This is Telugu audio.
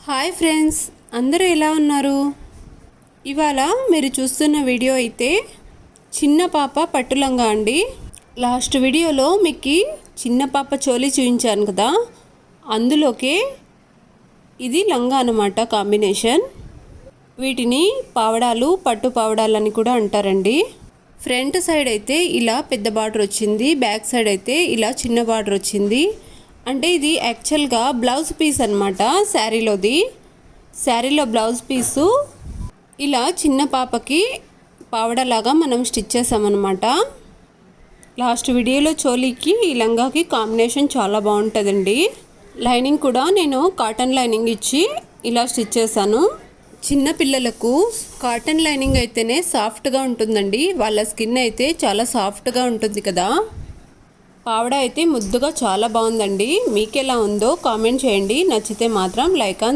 హాయ్ ఫ్రెండ్స్, అందరూ ఎలా ఉన్నారు? ఇవాళ మీరు చూస్తున్న వీడియో అయితే చిన్న పాప పట్టు లంగా అండి. లాస్ట్ వీడియోలో మీకు చిన్న పాప చోలీ చూపించాను కదా, అందులోకే ఇది లంగా అన్నమాట కాంబినేషన్. వీటిని పావడాలు, పట్టు పావడాలు అని కూడా అంటారండి. ఫ్రంట్ సైడ్ అయితే ఇలా పెద్ద బార్డర్ వచ్చింది, బ్యాక్ సైడ్ అయితే ఇలా చిన్న బార్డర్ వచ్చింది. అంటే ఇది యాక్చువల్గా బ్లౌజ్ పీస్ అనమాట. శారీలో బ్లౌజ్ పీసు ఇలా చిన్న పాపకి పావడలాగా మనం స్టిచ్ చేసామన్నమాట. లాస్ట్ వీడియోలో చోలీకి ఈ లంగాకి కాంబినేషన్ చాలా బాగుంటుందండి. లైనింగ్ కూడా నేను కాటన్ లైనింగ్ ఇచ్చి ఇలా స్టిచ్ చేశాను. చిన్న పిల్లలకు కాటన్ లైనింగ్ అయితేనే సాఫ్ట్గా ఉంటుందండి. వాళ్ళ స్కిన్ అయితే చాలా సాఫ్ట్గా ఉంటుంది కదా. పావడ అయితే ముద్దుగా చాలా బాగుందండి. మీకు ఎలా ఉందో కామెంట్ చేయండి. నచ్చితే మాత్రం లైక్ అండ్